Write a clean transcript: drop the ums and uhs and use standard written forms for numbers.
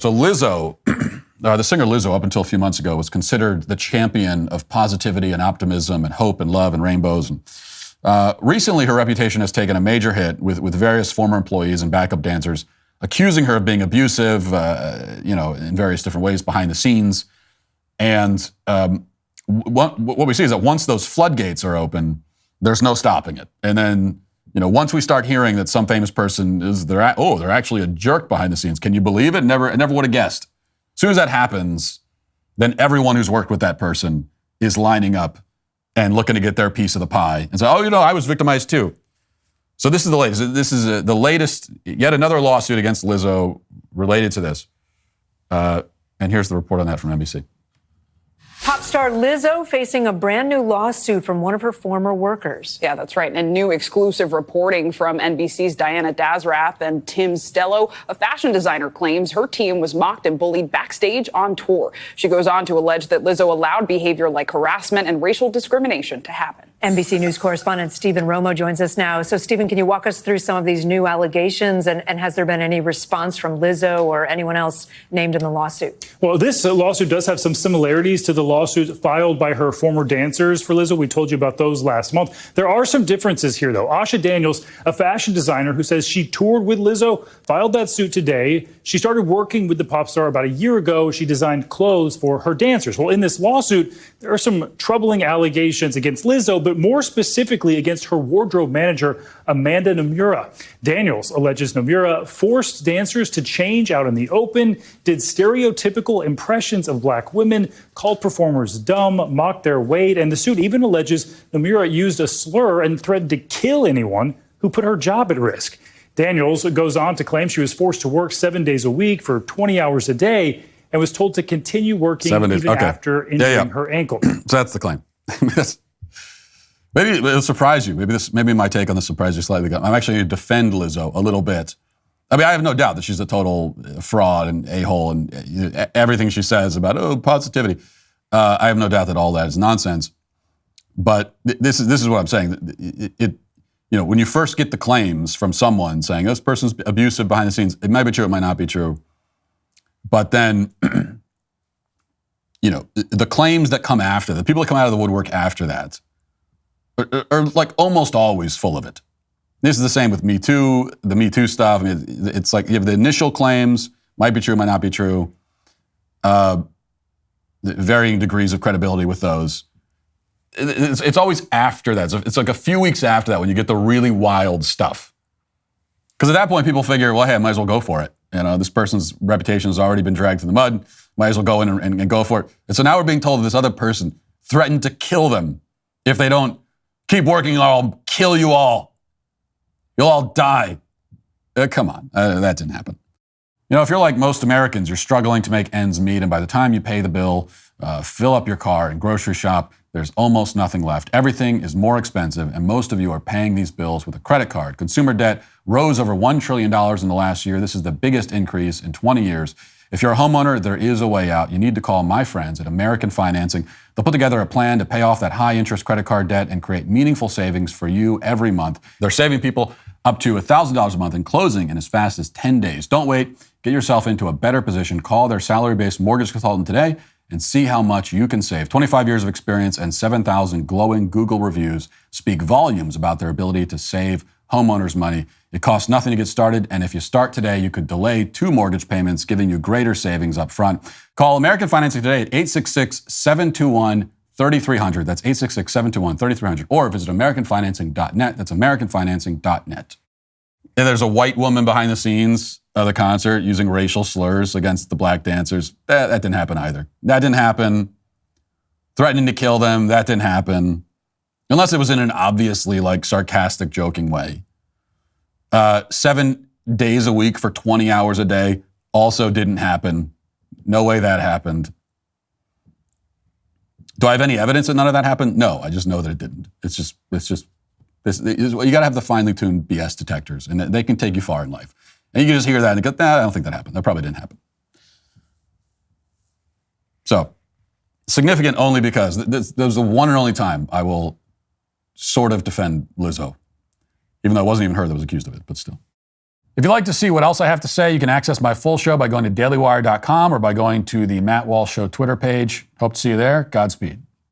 So Lizzo, the singer Lizzo, up until a few months ago, was considered the champion of positivity and optimism and hope and love and rainbows. And recently, her reputation has taken a major hit with various former employees and backup dancers accusing her of being abusive, in various different ways behind the scenes. And what we see is that once those floodgates are open, there's no stopping it. And then, once we start hearing that some famous person they're actually a jerk behind the scenes. Can you believe it? Never would have guessed. As soon as that happens, then everyone who's worked with that person is lining up and looking to get their piece of the pie and say, I was victimized too. So this is the latest. This is the latest, yet another lawsuit against Lizzo related to this. And here's the report on that from NBC. Pop star Lizzo facing a brand new lawsuit from one of her former workers. Yeah, that's right. And new exclusive reporting from NBC's Diana Dazrath and Tim Stello. A fashion designer claims her team was mocked and bullied backstage on tour. She goes on to allege that Lizzo allowed behavior like harassment and racial discrimination to happen. NBC News correspondent Stephen Romo joins us now. So, Stephen, can you walk us through some of these new allegations? And has there been any response from Lizzo or anyone else named in the lawsuit? Well, this lawsuit does have some similarities to the lawsuit filed by her former dancers for Lizzo. We told you about those last month. There are some differences here, though. Asha Daniels, a fashion designer who says she toured with Lizzo, filed that suit today. She started working with the pop star about a year ago. She designed clothes for her dancers. Well, in this lawsuit, there are some troubling allegations against Lizzo, but more specifically against her wardrobe manager, Amanda Nomura. Daniels alleges Nomura forced dancers to change out in the open, did stereotypical impressions of black women, called performers dumb, mocked their weight, and the suit even alleges Nomura used a slur and threatened to kill anyone who put her job at risk. Daniels goes on to claim she was forced to work 7 days a week for 20 hours a day and was told to continue working after injuring her ankle. So that's the claim. Maybe it'll surprise you. Maybe my take on this surprise you slightly. I'm actually going to defend Lizzo a little bit. I mean, I have no doubt that she's a total fraud and a-hole and everything she says about positivity. I have no doubt that all that is nonsense. But this is what I'm saying. When you first get the claims from someone saying this person's abusive behind the scenes, it might be true, it might not be true. But then, the claims that come after, the people that come out of the woodwork after that, are like almost always full of it. This is the same with Me Too, the Me Too stuff. I mean, it's like you have the initial claims, might be true, might not be true. Varying degrees of credibility with those. It's always after that. It's like a few weeks after that when you get the really wild stuff. Because at that point, people figure, well, hey, I might as well go for it. This person's reputation has already been dragged through the mud. Might as well go in and go for it. And so now we're being told that this other person threatened to kill them if they don't keep working, or I'll kill you all. You'll all die. Come on, that didn't happen. If you're like most Americans, you're struggling to make ends meet, and by the time you pay the bill, fill up your car and grocery shop, there's almost nothing left. Everything is more expensive, and most of you are paying these bills with a credit card. Consumer debt rose over $1 trillion in the last year. This is the biggest increase in 20 years. If you're a homeowner, there is a way out. You need to call my friends at American Financing. They'll put together a plan to pay off that high-interest credit card debt and create meaningful savings for you every month. They're saving people up to $1,000 a month in closing in as fast as 10 days. Don't wait. Get yourself into a better position. Call their salary-based mortgage consultant today and see how much you can save. 25 years of experience and 7,000 glowing Google reviews speak volumes about their ability to save homeowners money. It costs nothing to get started, and if you start today, you could delay 2 mortgage payments, giving you greater savings up front. Call American Financing today at 866-721-3300. That's 866-721-3300. Or visit AmericanFinancing.net. That's AmericanFinancing.net. And there's a white woman behind the scenes of the concert using racial slurs against the black dancers. That didn't happen either. That didn't happen. Threatening to kill them, that didn't happen. Unless it was in an obviously sarcastic, joking way. 7 days a week for 20 hours a day also didn't happen. No way that happened. Do I have any evidence that none of that happened? No, I just know that it didn't. You got to have the finely tuned BS detectors, and they can take you far in life. And you can just hear that and go, I don't think that happened. That probably didn't happen. So, significant only because this was the one and only time I will sort of defend Lizzo. Even though it wasn't even her that was accused of it, but still. If you'd like to see what else I have to say, you can access my full show by going to dailywire.com or by going to the Matt Walsh Show Twitter page. Hope to see you there. Godspeed.